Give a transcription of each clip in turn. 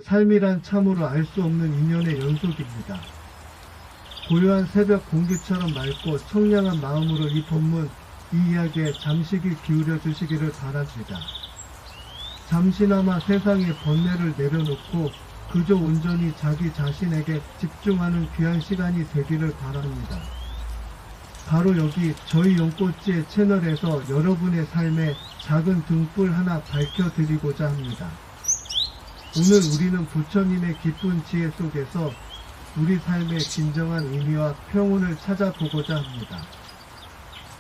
삶이란 참으로 알 수 없는 인연의 연속입니다. 고요한 새벽 공기처럼 맑고 청량한 마음으로 이 본문, 이 이야기에 잠시 귀 기울여 주시기를 바랍니다. 잠시나마 세상의 번뇌를 내려놓고 그저 온전히 자기 자신에게 집중하는 귀한 시간이 되기를 바랍니다. 바로 여기 저희 연꽃지의 채널에서 여러분의 삶에 작은 등불 하나 밝혀드리고자 합니다. 오늘 우리는 부처님의 기쁜 지혜 속에서 우리 삶의 진정한 의미와 평온을 찾아보고자 합니다.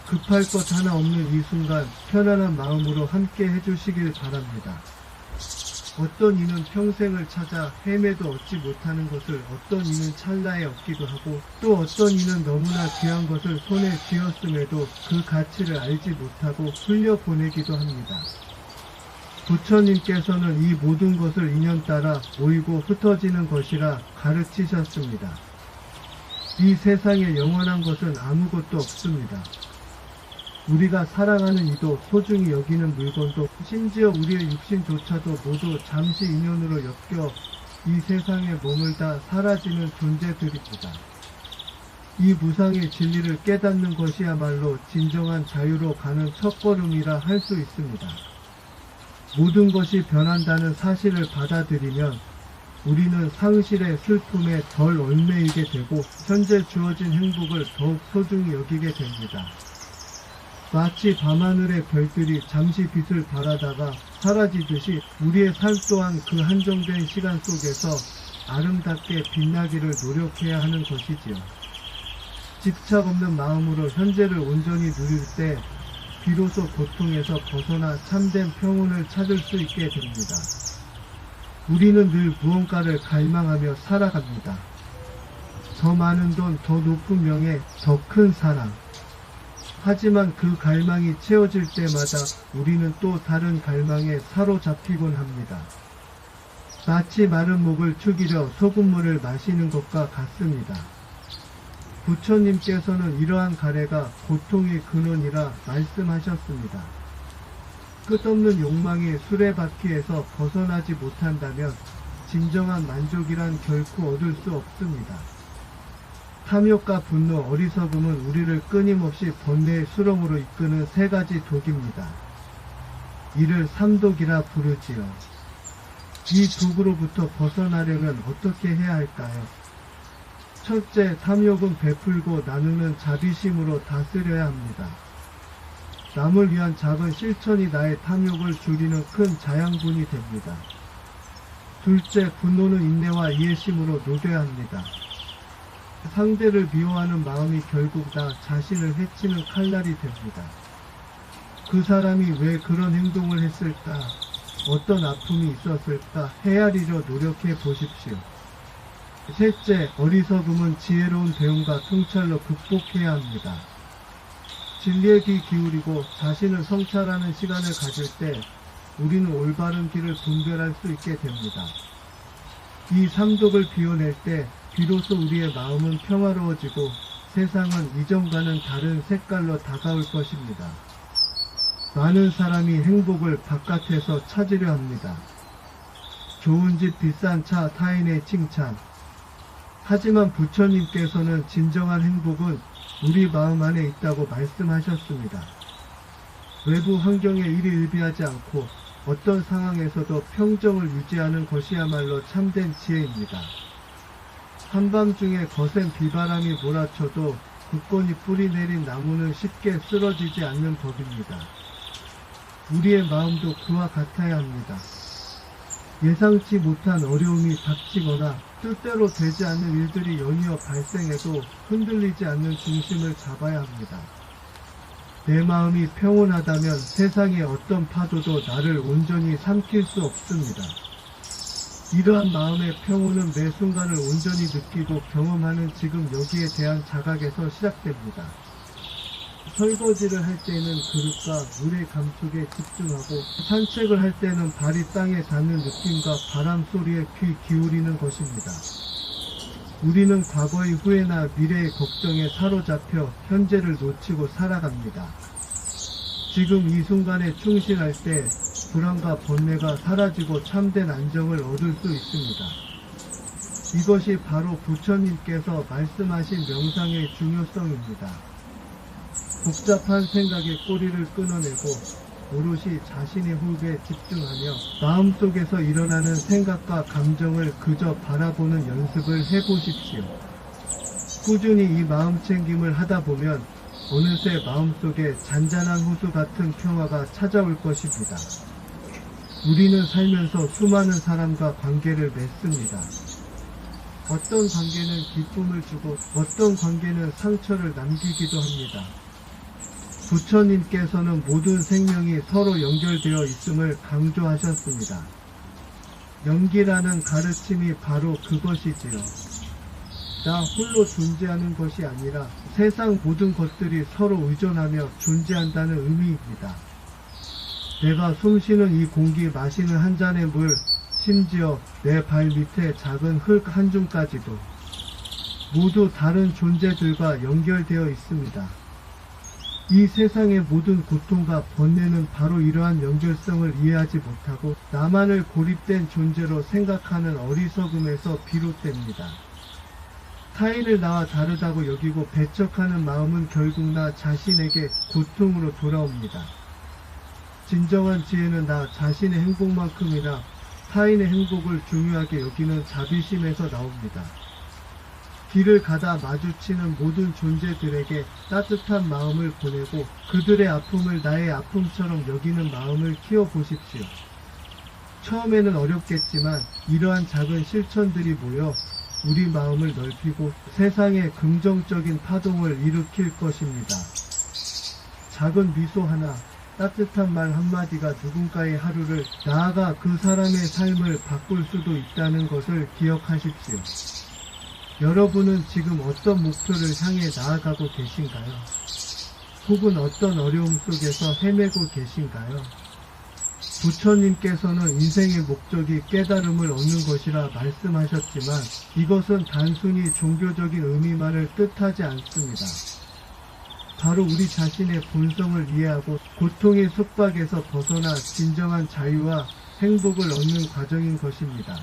급할 것 하나 없는 이 순간 편안한 마음으로 함께 해주시길 바랍니다. 어떤 이는 평생을 찾아 헤매도 얻지 못하는 것을 어떤 이는 찰나에 얻기도 하고 또 어떤 이는 너무나 귀한 것을 손에 쥐었음에도 그 가치를 알지 못하고 흘려보내기도 합니다. 부처님께서는 이 모든 것을 인연 따라 모이고 흩어지는 것이라 가르치셨습니다. 이 세상에 영원한 것은 아무것도 없습니다. 우리가 사랑하는 이도 소중히 여기는 물건도 심지어 우리의 육신조차도 모두 잠시 인연으로 엮여 이 세상에 머물다 사라지는 존재들입니다. 이 무상의 진리를 깨닫는 것이야말로 진정한 자유로 가는 첫걸음이라 할 수 있습니다. 모든 것이 변한다는 사실을 받아들이면 우리는 상실의 슬픔에 덜 얽매이게 되고 현재 주어진 행복을 더욱 소중히 여기게 됩니다. 마치 밤하늘의 별들이 잠시 빛을 발하다가 사라지듯이 우리의 삶 또한 그 한정된 시간 속에서 아름답게 빛나기를 노력해야 하는 것이지요. 집착 없는 마음으로 현재를 온전히 누릴 때 비로소 고통에서 벗어나 참된 평온을 찾을 수 있게 됩니다. 우리는 늘 무언가를 갈망하며 살아갑니다. 더 많은 돈, 더 높은 명예, 더 큰 사랑. 하지만 그 갈망이 채워질 때마다 우리는 또 다른 갈망에 사로잡히곤 합니다. 마치 마른 목을 축이려 소금물을 마시는 것과 같습니다. 부처님께서는 이러한 가래가 고통의 근원이라 말씀하셨습니다. 끝없는 욕망의 수레바퀴에서 벗어나지 못한다면 진정한 만족이란 결코 얻을 수 없습니다. 탐욕과 분노, 어리석음은 우리를 끊임없이 번뇌의 수렁으로 이끄는 세 가지 독입니다. 이를 삼독이라 부르지요. 이 독으로부터 벗어나려면 어떻게 해야 할까요? 첫째, 탐욕은 베풀고 나누는 자비심으로 다스려야 합니다. 남을 위한 작은 실천이 나의 탐욕을 줄이는 큰 자양분이 됩니다. 둘째, 분노는 인내와 이해심으로 녹여야 합니다. 상대를 미워하는 마음이 결국 나 자신을 해치는 칼날이 됩니다. 그 사람이 왜 그런 행동을 했을까? 어떤 아픔이 있었을까? 헤아리려 노력해 보십시오. 셋째, 어리석음은 지혜로운 배움과 통찰로 극복해야 합니다. 진리에 귀 기울이고 자신을 성찰하는 시간을 가질 때 우리는 올바른 길을 분별할 수 있게 됩니다. 이 삼독을 비워낼 때 비로소 우리의 마음은 평화로워지고 세상은 이전과는 다른 색깔로 다가올 것입니다. 많은 사람이 행복을 바깥에서 찾으려 합니다. 좋은 집, 비싼 차, 타인의 칭찬. 하지만 부처님께서는 진정한 행복은 우리 마음 안에 있다고 말씀하셨습니다. 외부 환경에 일희일비하지 않고 어떤 상황에서도 평정을 유지하는 것이야말로 참된 지혜입니다. 한밤중에 거센 비바람이 몰아쳐도 굳건히 뿌리 내린 나무는 쉽게 쓰러지지 않는 법입니다. 우리의 마음도 그와 같아야 합니다. 예상치 못한 어려움이 닥치거나 뜻대로 되지 않는 일들이 연이어 발생해도 흔들리지 않는 중심을 잡아야 합니다. 내 마음이 평온하다면 세상의 어떤 파도도 나를 온전히 삼킬 수 없습니다. 이러한 마음의 평온은 매 순간을 온전히 느끼고 경험하는 지금 여기에 대한 자각에서 시작됩니다. 설거지를 할 때는 그릇과 물의 감촉에 집중하고 산책을 할 때는 발이 땅에 닿는 느낌과 바람 소리에 귀 기울이는 것입니다. 우리는 과거의 후회나 미래의 걱정에 사로잡혀 현재를 놓치고 살아갑니다. 지금 이 순간에 충실할 때 불안과 번뇌가 사라지고 참된 안정을 얻을 수 있습니다. 이것이 바로 부처님께서 말씀하신 명상의 중요성입니다. 복잡한 생각의 꼬리를 끊어내고 오롯이 자신의 호흡에 집중하며 마음속에서 일어나는 생각과 감정을 그저 바라보는 연습을 해보십시오. 꾸준히 이 마음챙김을 하다 보면 어느새 마음속에 잔잔한 호수 같은 평화가 찾아올 것입니다. 우리는 살면서 수많은 사람과 관계를 맺습니다. 어떤 관계는 기쁨을 주고 어떤 관계는 상처를 남기기도 합니다. 부처님께서는 모든 생명이 서로 연결되어 있음을 강조하셨습니다. 연기라는 가르침이 바로 그것이지요. 나 홀로 존재하는 것이 아니라 세상 모든 것들이 서로 의존하며 존재한다는 의미입니다. 내가 숨쉬는 이 공기, 마시는 한 잔의 물, 심지어 내 발 밑에 작은 흙 한 줌까지도 모두 다른 존재들과 연결되어 있습니다. 이 세상의 모든 고통과 번뇌는 바로 이러한 연결성을 이해하지 못하고 나만을 고립된 존재로 생각하는 어리석음에서 비롯됩니다. 타인을 나와 다르다고 여기고 배척하는 마음은 결국 나 자신에게 고통으로 돌아옵니다. 진정한 지혜는 나 자신의 행복만큼이나 타인의 행복을 중요하게 여기는 자비심에서 나옵니다. 길을 가다 마주치는 모든 존재들에게 따뜻한 마음을 보내고 그들의 아픔을 나의 아픔처럼 여기는 마음을 키워보십시오. 처음에는 어렵겠지만 이러한 작은 실천들이 모여 우리 마음을 넓히고 세상에 긍정적인 파동을 일으킬 것입니다. 작은 미소 하나, 따뜻한 말 한마디가 누군가의 하루를, 나아가 그 사람의 삶을 바꿀 수도 있다는 것을 기억하십시오. 여러분은 지금 어떤 목표를 향해 나아가고 계신가요? 혹은 어떤 어려움 속에서 헤매고 계신가요? 부처님께서는 인생의 목적이 깨달음을 얻는 것이라 말씀하셨지만 이것은 단순히 종교적인 의미만을 뜻하지 않습니다. 바로 우리 자신의 본성을 이해하고 고통의 속박에서 벗어나 진정한 자유와 행복을 얻는 과정인 것입니다.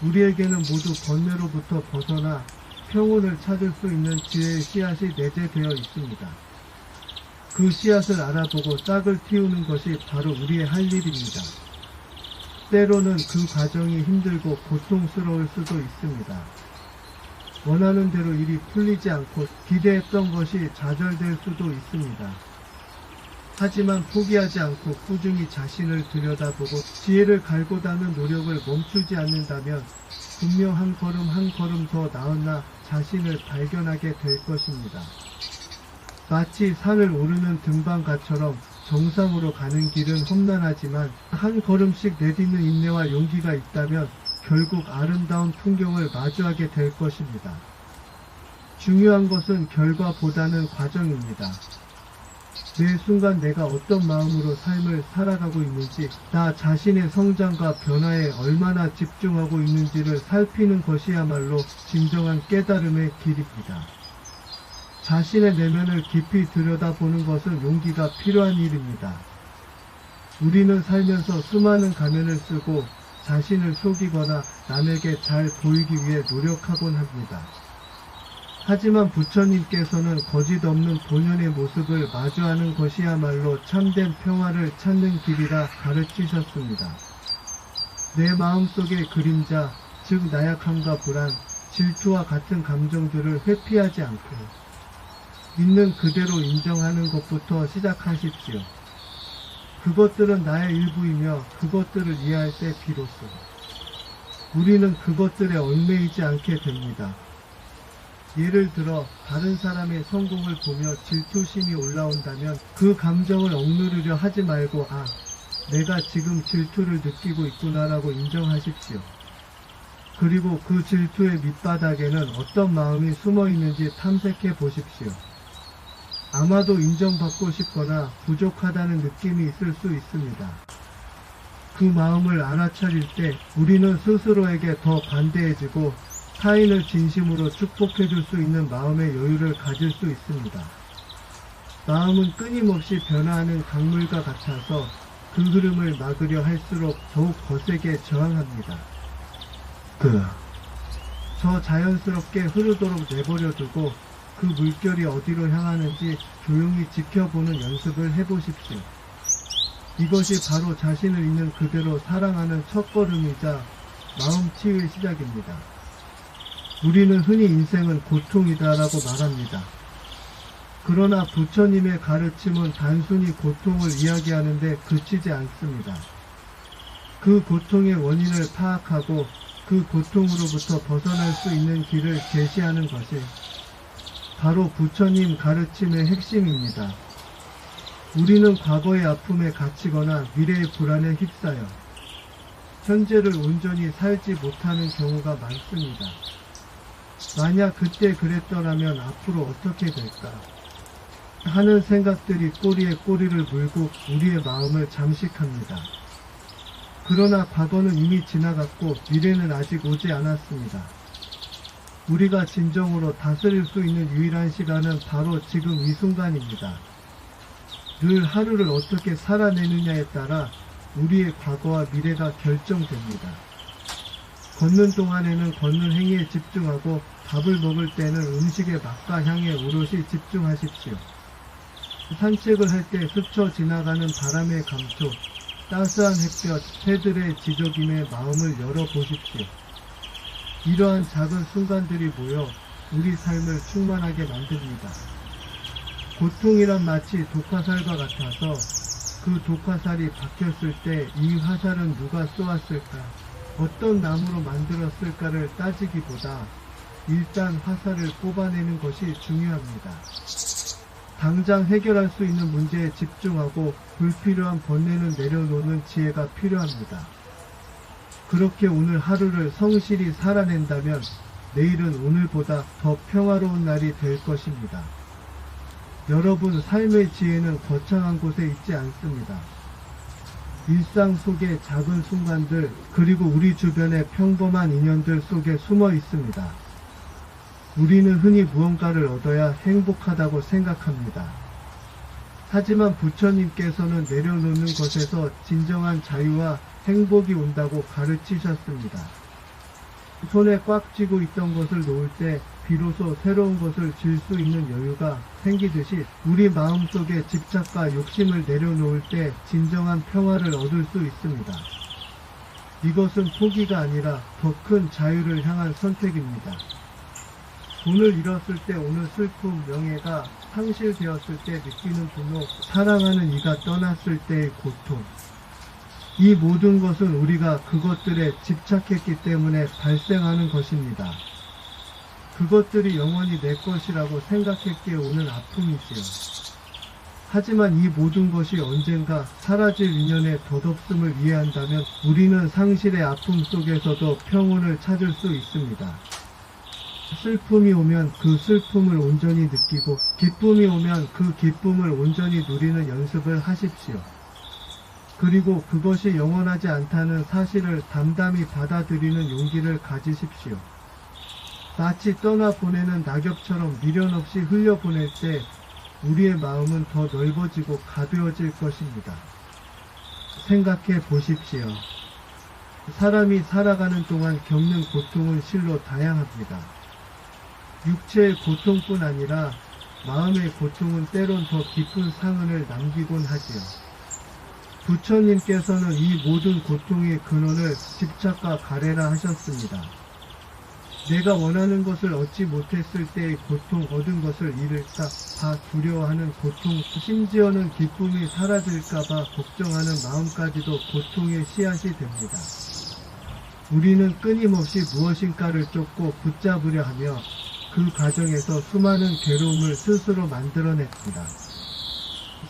우리에게는 모두 번뇌로부터 벗어나 평온을 찾을 수 있는 지혜의 씨앗이 내재되어 있습니다. 그 씨앗을 알아보고 싹을 틔우는 것이 바로 우리의 할 일입니다. 때로는 그 과정이 힘들고 고통스러울 수도 있습니다. 원하는 대로 일이 풀리지 않고 기대했던 것이 좌절될 수도 있습니다. 하지만 포기하지 않고 꾸준히 자신을 들여다보고 지혜를 갈고 닦는 노력을 멈추지 않는다면 분명 한 걸음 한 걸음 더 나은 나 자신을 발견하게 될 것입니다. 마치 산을 오르는 등반가처럼 정상으로 가는 길은 험난하지만 한 걸음씩 내딛는 인내와 용기가 있다면 결국 아름다운 풍경을 마주하게 될 것입니다. 중요한 것은 결과보다는 과정입니다. 매 순간 내가 어떤 마음으로 삶을 살아가고 있는지, 나 자신의 성장과 변화에 얼마나 집중하고 있는지를 살피는 것이야말로 진정한 깨달음의 길입니다. 자신의 내면을 깊이 들여다보는 것은 용기가 필요한 일입니다. 우리는 살면서 수많은 가면을 쓰고 자신을 속이거나 남에게 잘 보이기 위해 노력하곤 합니다. 하지만 부처님께서는 거짓 없는 본연의 모습을 마주하는 것이야말로 참된 평화를 찾는 길이라 가르치셨습니다. 내 마음속의 그림자, 즉 나약함과 불안, 질투와 같은 감정들을 회피하지 않고 있는 그대로 인정하는 것부터 시작하십시오. 그것들은 나의 일부이며 그것들을 이해할 때 비로소 우리는 그것들에 얽매이지 않게 됩니다. 예를 들어 다른 사람의 성공을 보며 질투심이 올라온다면 그 감정을 억누르려 하지 말고 내가 지금 질투를 느끼고 있구나라고 인정하십시오. 그리고 그 질투의 밑바닥에는 어떤 마음이 숨어 있는지 탐색해 보십시오. 아마도 인정받고 싶거나 부족하다는 느낌이 있을 수 있습니다. 그 마음을 알아차릴 때 우리는 스스로에게 더 관대해지고 타인을 진심으로 축복해 줄 수 있는 마음의 여유를 가질 수 있습니다. 마음은 끊임없이 변화하는 강물과 같아서 그 흐름을 막으려 할수록 더욱 거세게 저항합니다. 저 자연스럽게 흐르도록 내버려두고 그 물결이 어디로 향하는지 조용히 지켜보는 연습을 해보십시오. 이것이 바로 자신을 있는 그대로 사랑하는 첫걸음이자 마음 치유의 시작입니다. 우리는 흔히 인생은 고통이다라고 말합니다. 그러나 부처님의 가르침은 단순히 고통을 이야기하는데 그치지 않습니다. 그 고통의 원인을 파악하고 그 고통으로부터 벗어날 수 있는 길을 제시하는 것이 바로 부처님 가르침의 핵심입니다. 우리는 과거의 아픔에 갇히거나 미래의 불안에 휩싸여 현재를 온전히 살지 못하는 경우가 많습니다. 만약 그때 그랬더라면 앞으로 어떻게 될까 하는 생각들이 꼬리에 꼬리를 물고 우리의 마음을 잠식합니다. 그러나 과거는 이미 지나갔고 미래는 아직 오지 않았습니다. 우리가 진정으로 다스릴 수 있는 유일한 시간은 바로 지금 이 순간입니다. 늘 하루를 어떻게 살아내느냐에 따라 우리의 과거와 미래가 결정됩니다. 걷는 동안에는 걷는 행위에 집중하고 밥을 먹을 때는 음식의 맛과 향에 오롯이 집중하십시오. 산책을 할 때 스쳐 지나가는 바람의 감촉, 따스한 햇볕, 새들의 지저김에 마음을 열어보십시오. 이러한 작은 순간들이 모여 우리 삶을 충만하게 만듭니다. 고통이란 마치 독화살과 같아서 그 독화살이 박혔을 때 이 화살은 누가 쏘았을까, 어떤 나무로 만들었을까를 따지기보다 일단 화살을 뽑아내는 것이 중요합니다. 당장 해결할 수 있는 문제에 집중하고 불필요한 번뇌는 내려놓는 지혜가 필요합니다. 그렇게 오늘 하루를 성실히 살아낸다면 내일은 오늘보다 더 평화로운 날이 될 것입니다. 여러분, 삶의 지혜는 거창한 곳에 있지 않습니다. 일상 속의 작은 순간들, 그리고 우리 주변의 평범한 인연들 속에 숨어 있습니다. 우리는 흔히 무언가를 얻어야 행복하다고 생각합니다. 하지만 부처님께서는 내려놓는 것에서 진정한 자유와 행복이 온다고 가르치셨습니다. 손에 꽉 쥐고 있던 것을 놓을 때 비로소 새로운 것을 쥘 수 있는 여유가 생기듯이 우리 마음속의 집착과 욕심을 내려놓을 때 진정한 평화를 얻을 수 있습니다. 이것은 포기가 아니라 더 큰 자유를 향한 선택입니다. 돈을 잃었을 때 오는 슬픔, 명예가 상실되었을 때 느끼는 분노, 사랑하는 이가 떠났을 때의 고통, 이 모든 것은 우리가 그것들에 집착했기 때문에 발생하는 것입니다. 그것들이 영원히 내 것이라고 생각했기에 오는 아픔이지요. 하지만 이 모든 것이 언젠가 사라질 인연의 덧없음을 이해한다면 우리는 상실의 아픔 속에서도 평온을 찾을 수 있습니다. 슬픔이 오면 그 슬픔을 온전히 느끼고 기쁨이 오면 그 기쁨을 온전히 누리는 연습을 하십시오. 그리고 그것이 영원하지 않다는 사실을 담담히 받아들이는 용기를 가지십시오. 마치 떠나보내는 낙엽처럼 미련 없이 흘려보낼 때 우리의 마음은 더 넓어지고 가벼워질 것입니다. 생각해 보십시오. 사람이 살아가는 동안 겪는 고통은 실로 다양합니다. 육체의 고통뿐 아니라 마음의 고통은 때론 더 깊은 상흔을 남기곤 하지요. 부처님께서는 이 모든 고통의 근원을 집착과 가래라 하셨습니다. 내가 원하는 것을 얻지 못했을 때의 고통, 얻은 것을 잃을까 봐 두려워하는 고통, 심지어는 기쁨이 사라질까봐 걱정하는 마음까지도 고통의 씨앗이 됩니다. 우리는 끊임없이 무엇인가를 쫓고 붙잡으려 하며 그 과정에서 수많은 괴로움을 스스로 만들어냅니다.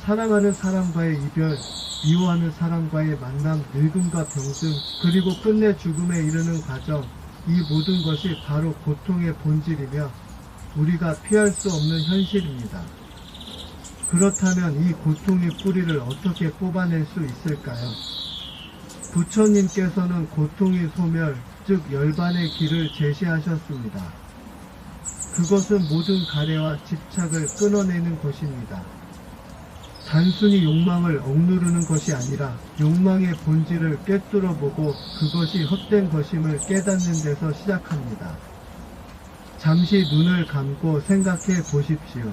사랑하는 사람과의 이별, 미워하는 사람과의 만남, 늙음과 병든, 그리고 끝내 죽음에 이르는 과정, 이 모든 것이 바로 고통의 본질이며 우리가 피할 수 없는 현실입니다. 그렇다면 이 고통의 뿌리를 어떻게 뽑아낼 수 있을까요? 부처님께서는 고통의 소멸, 즉 열반의 길을 제시하셨습니다. 그것은 모든 가래와 집착을 끊어내는 것입니다. 단순히 욕망을 억누르는 것이 아니라 욕망의 본질을 꿰뚫어보고 그것이 헛된 것임을 깨닫는 데서 시작합니다. 잠시 눈을 감고 생각해 보십시오.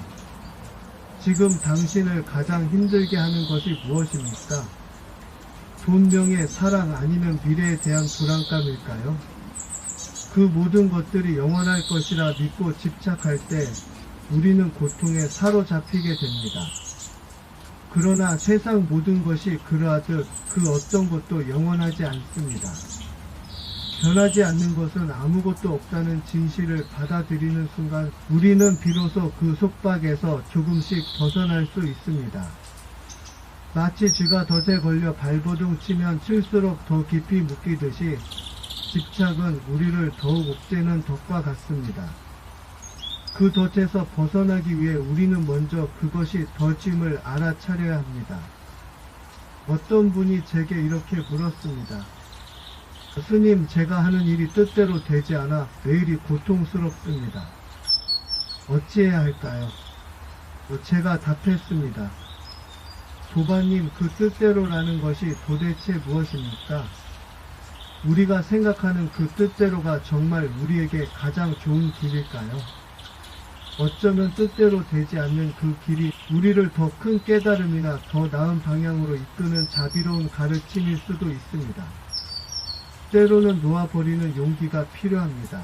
지금 당신을 가장 힘들게 하는 것이 무엇입니까? 돈, 명예, 사랑 아니면 미래에 대한 불안감일까요? 그 모든 것들이 영원할 것이라 믿고 집착할 때 우리는 고통에 사로잡히게 됩니다. 그러나 세상 모든 것이 그러하듯 그 어떤 것도 영원하지 않습니다. 변하지 않는 것은 아무것도 없다는 진실을 받아들이는 순간 우리는 비로소 그 속박에서 조금씩 벗어날 수 있습니다. 마치 쥐가 덫에 걸려 발버둥 치면 칠수록 더 깊이 묶이듯이 집착은 우리를 더욱 옥죄는 덫과 같습니다. 그 덫에서 벗어나기 위해 우리는 먼저 그것이 덫임을 알아차려야 합니다. 어떤 분이 제게 이렇게 물었습니다. 스님, 제가 하는 일이 뜻대로 되지 않아 매일이 고통스럽습니다. 어찌해야 할까요? 제가 답했습니다. 도바님, 그 뜻대로라는 것이 도대체 무엇입니까? 우리가 생각하는 그 뜻대로가 정말 우리에게 가장 좋은 길일까요? 어쩌면 뜻대로 되지 않는 그 길이 우리를 더 큰 깨달음이나 더 나은 방향으로 이끄는 자비로운 가르침일 수도 있습니다. 때로는 놓아버리는 용기가 필요합니다.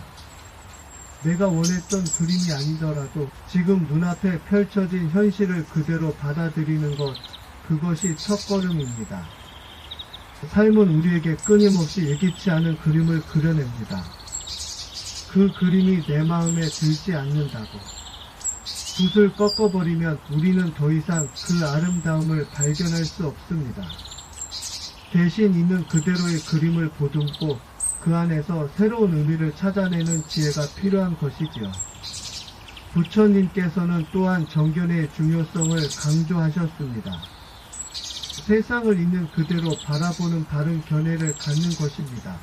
내가 원했던 그림이 아니더라도 지금 눈앞에 펼쳐진 현실을 그대로 받아들이는 것, 그것이 첫걸음입니다. 삶은 우리에게 끊임없이 예기치 않은 그림을 그려냅니다. 그 그림이 내 마음에 들지 않는다고 붓을 꺾어버리면 우리는 더 이상 그 아름다움을 발견할 수 없습니다. 대신 있는 그대로의 그림을 보듬고 그 안에서 새로운 의미를 찾아내는 지혜가 필요한 것이지요. 부처님께서는 또한 정견의 중요성을 강조하셨습니다. 세상을 있는 그대로 바라보는 바른 견해를 갖는 것입니다.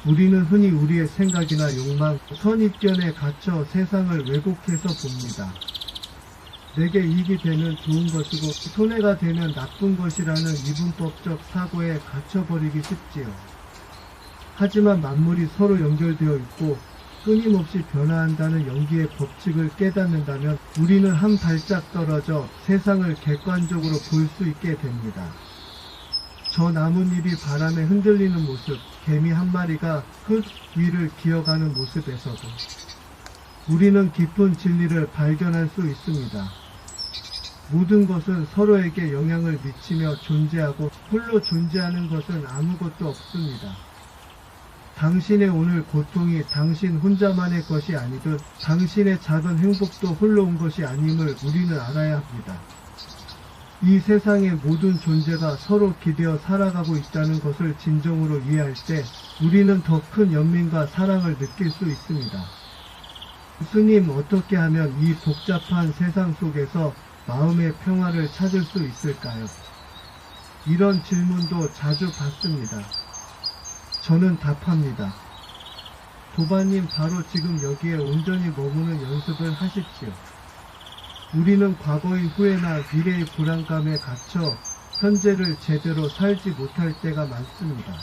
우리는 흔히 우리의 생각이나 욕망, 선입견에 갇혀 세상을 왜곡해서 봅니다. 내게 이익이 되면 좋은 것이고 손해가 되면 나쁜 것이라는 이분법적 사고에 갇혀버리기 쉽지요. 하지만 만물이 서로 연결되어 있고 끊임없이 변화한다는 연기의 법칙을 깨닫는다면 우리는 한 발짝 떨어져 세상을 객관적으로 볼 수 있게 됩니다. 저 나뭇잎이 바람에 흔들리는 모습, 개미 한 마리가 흙 위를 기어가는 모습에서도 우리는 깊은 진리를 발견할 수 있습니다. 모든 것은 서로에게 영향을 미치며 존재하고 홀로 존재하는 것은 아무것도 없습니다. 당신의 오늘 고통이 당신 혼자만의 것이 아니듯 당신의 작은 행복도 홀로 온 것이 아님을 우리는 알아야 합니다. 이 세상의 모든 존재가 서로 기대어 살아가고 있다는 것을 진정으로 이해할 때 우리는 더 큰 연민과 사랑을 느낄 수 있습니다. 스님, 어떻게 하면 이 복잡한 세상 속에서 마음의 평화를 찾을 수 있을까요? 이런 질문도 자주 받습니다. 저는 답합니다. 도바님, 바로 지금 여기에 온전히 머무는 연습을 하십시오. 우리는 과거의 후회나 미래의 불안감에 갇혀 현재를 제대로 살지 못할 때가 많습니다.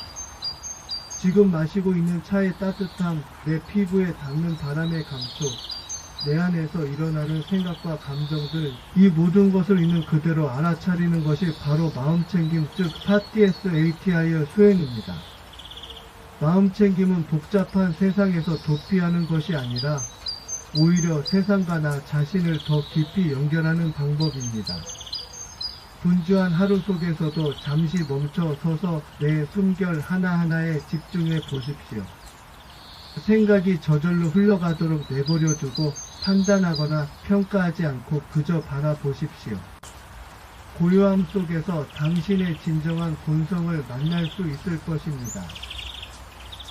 지금 마시고 있는 차의 따뜻함, 내 피부에 닿는 바람의 감촉, 내 안에서 일어나는 생각과 감정들, 이 모든 것을 있는 그대로 알아차리는 것이 바로 마음챙김, 즉 사티에스-에이티아이의 수행입니다. 마음챙김은 복잡한 세상에서 도피하는 것이 아니라 오히려 세상과 나 자신을 더 깊이 연결하는 방법입니다. 분주한 하루 속에서도 잠시 멈춰 서서 내 숨결 하나하나에 집중해 보십시오. 생각이 저절로 흘러가도록 내버려 두고 판단하거나 평가하지 않고 그저 바라보십시오. 고요함 속에서 당신의 진정한 본성을 만날 수 있을 것입니다.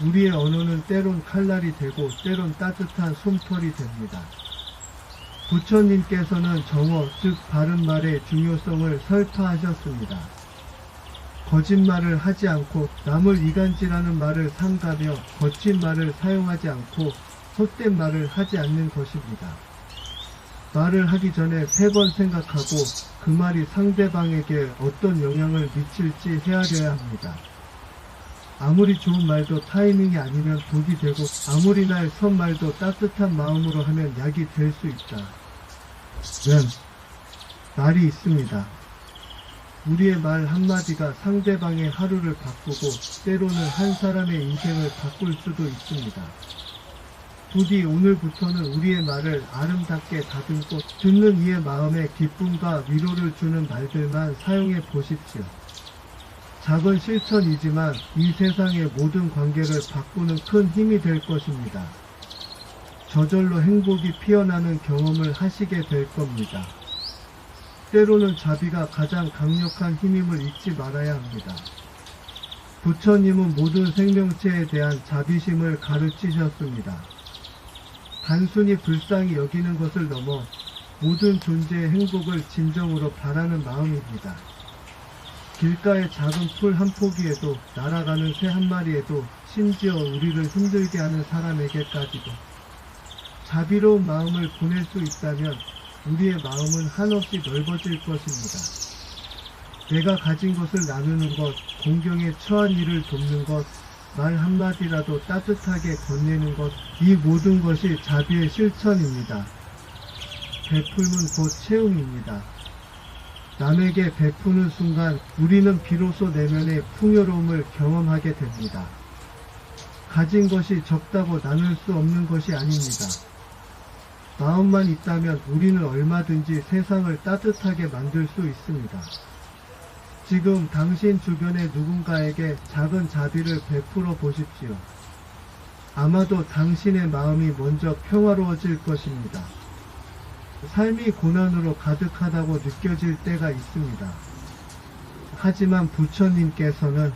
우리의 언어는 때론 칼날이 되고 때론 따뜻한 솜털이 됩니다. 부처님께서는 정어, 즉 바른 말의 중요성을 설파하셨습니다. 거짓말을 하지 않고 남을 이간질하는 말을 삼가며 거친 말을 사용하지 않고 헛된 말을 하지 않는 것입니다. 말을 하기 전에 3번 생각하고 그 말이 상대방에게 어떤 영향을 미칠지 헤아려야 합니다. 아무리 좋은 말도 타이밍이 아니면 독이 되고 아무리 날 선 말도 따뜻한 마음으로 하면 약이 될 수 있다. 는 말이 있습니다. 우리의 말 한마디가 상대방의 하루를 바꾸고 때로는 한 사람의 인생을 바꿀 수도 있습니다. 부디 오늘부터는 우리의 말을 아름답게 다듬고 듣는 이의 마음에 기쁨과 위로를 주는 말들만 사용해 보십시오. 작은 실천이지만 이 세상의 모든 관계를 바꾸는 큰 힘이 될 것입니다. 저절로 행복이 피어나는 경험을 하시게 될 겁니다. 때로는 자비가 가장 강력한 힘임을 잊지 말아야 합니다. 부처님은 모든 생명체에 대한 자비심을 가르치셨습니다. 단순히 불쌍히 여기는 것을 넘어 모든 존재의 행복을 진정으로 바라는 마음입니다. 길가의 작은 풀 한 포기에도 날아가는 새 한 마리에도 심지어 우리를 힘들게 하는 사람에게까지도 자비로운 마음을 보낼 수 있다면 우리의 마음은 한없이 넓어질 것입니다. 내가 가진 것을 나누는 것, 공경에 처한 이를 돕는 것, 말 한마디라도 따뜻하게 건네는 것, 이 모든 것이 자비의 실천입니다. 베풀면 곧 채움입니다. 남에게 베푸는 순간 우리는 비로소 내면의 풍요로움을 경험하게 됩니다. 가진 것이 적다고 나눌 수 없는 것이 아닙니다. 마음만 있다면 우리는 얼마든지 세상을 따뜻하게 만들 수 있습니다. 지금 당신 주변의 누군가에게 작은 자비를 베풀어 보십시오. 아마도 당신의 마음이 먼저 평화로워질 것입니다. 삶이 고난으로 가득하다고 느껴질 때가 있습니다. 하지만 부처님께서는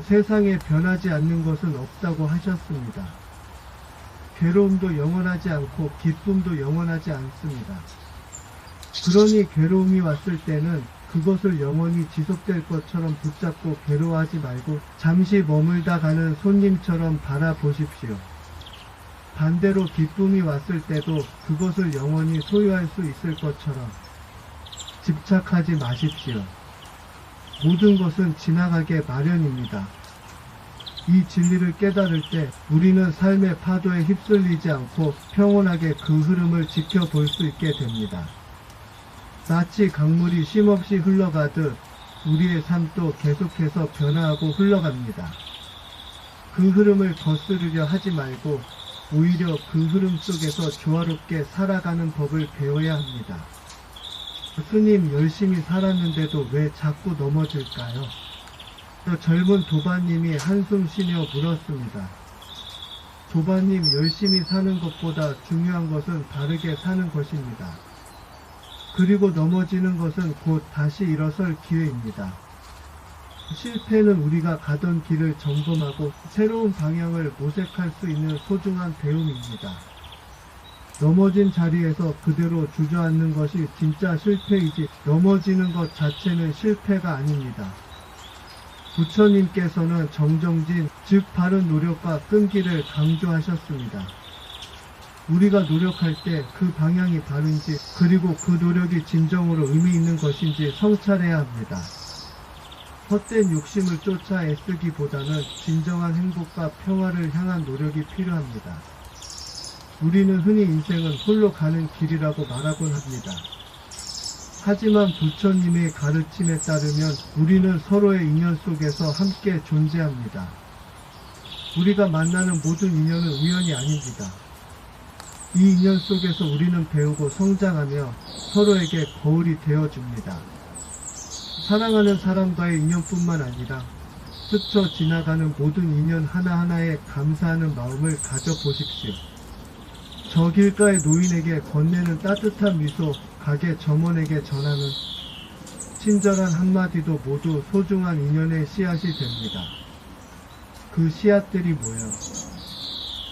세상에 변하지 않는 것은 없다고 하셨습니다. 괴로움도 영원하지 않고 기쁨도 영원하지 않습니다. 그러니 괴로움이 왔을 때는 그것을 영원히 지속될 것처럼 붙잡고 괴로워하지 말고 잠시 머물다 가는 손님처럼 바라보십시오. 반대로 기쁨이 왔을 때도 그것을 영원히 소유할 수 있을 것처럼 집착하지 마십시오. 모든 것은 지나가게 마련입니다. 이 진리를 깨달을 때 우리는 삶의 파도에 휩쓸리지 않고 평온하게 그 흐름을 지켜볼 수 있게 됩니다. 마치 강물이 쉼없이 흘러가듯 우리의 삶도 계속해서 변화하고 흘러갑니다. 그 흐름을 거스르려 하지 말고 오히려 그 흐름 속에서 조화롭게 살아가는 법을 배워야 합니다. 스님 열심히 살았는데도 왜 자꾸 넘어질까요? 젊은 도반님이 한숨 쉬며 물었습니다. 도반님, 열심히 사는 것보다 중요한 것은 바르게 사는 것입니다. 그리고 넘어지는 것은 곧 다시 일어설 기회입니다. 실패는 우리가 가던 길을 점검하고 새로운 방향을 모색할 수 있는 소중한 배움입니다. 넘어진 자리에서 그대로 주저앉는 것이 진짜 실패이지 넘어지는 것 자체는 실패가 아닙니다. 부처님께서는 정정진, 즉 바른 노력과 끈기를 강조하셨습니다. 우리가 노력할 때 그 방향이 바른지 그리고 그 노력이 진정으로 의미 있는 것인지 성찰해야 합니다. 헛된 욕심을 쫓아 애쓰기보다는 진정한 행복과 평화를 향한 노력이 필요합니다. 우리는 흔히 인생은 홀로 가는 길이라고 말하곤 합니다. 하지만 부처님의 가르침에 따르면 우리는 서로의 인연 속에서 함께 존재합니다. 우리가 만나는 모든 인연은 우연이 아닙니다. 이 인연 속에서 우리는 배우고 성장하며 서로에게 거울이 되어줍니다. 사랑하는 사람과의 인연뿐만 아니라 스쳐 지나가는 모든 인연 하나하나에 감사하는 마음을 가져보십시오. 저 길가의 노인에게 건네는 따뜻한 미소, 가게 점원에게 전하는 친절한 한마디도 모두 소중한 인연의 씨앗이 됩니다. 그 씨앗들이 모여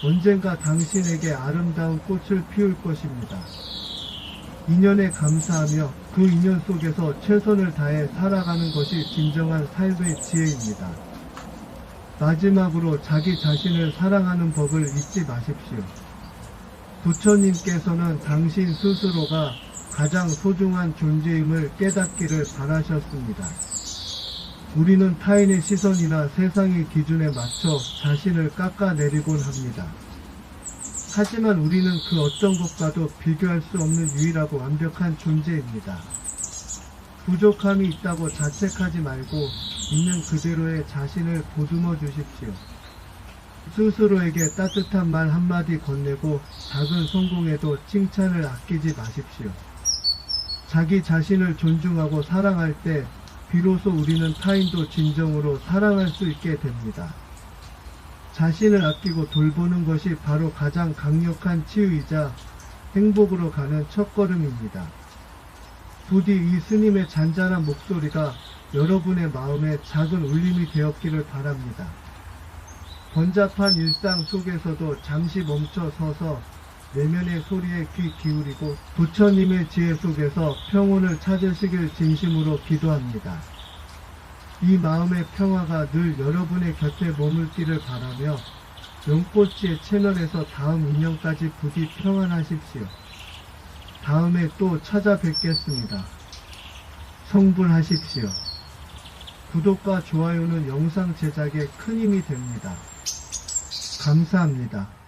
언젠가 당신에게 아름다운 꽃을 피울 것입니다. 인연에 감사하며 그 인연 속에서 최선을 다해 살아가는 것이 진정한 삶의 지혜입니다. 마지막으로 자기 자신을 사랑하는 법을 잊지 마십시오. 부처님께서는 당신 스스로가 가장 소중한 존재임을 깨닫기를 바라셨습니다. 우리는 타인의 시선이나 세상의 기준에 맞춰 자신을 깎아내리곤 합니다. 하지만 우리는 그 어떤 것과도 비교할 수 없는 유일하고 완벽한 존재입니다. 부족함이 있다고 자책하지 말고 있는 그대로의 자신을 보듬어 주십시오. 스스로에게 따뜻한 말 한마디 건네고 작은 성공에도 칭찬을 아끼지 마십시오. 자기 자신을 존중하고 사랑할 때 비로소 우리는 타인도 진정으로 사랑할 수 있게 됩니다. 자신을 아끼고 돌보는 것이 바로 가장 강력한 치유이자 행복으로 가는 첫걸음입니다. 부디 이 스님의 잔잔한 목소리가 여러분의 마음에 작은 울림이 되었기를 바랍니다. 번잡한 일상 속에서도 잠시 멈춰 서서 내면의 소리에 귀 기울이고 부처님의 지혜 속에서 평온을 찾으시길 진심으로 기도합니다. 이 마음의 평화가 늘 여러분의 곁에 머물기를 바라며 연꽃지의 채널에서 다음 인연까지 부디 평안하십시오. 다음에 또 찾아뵙겠습니다. 성불하십시오. 구독과 좋아요는 영상 제작에 큰 힘이 됩니다. 감사합니다.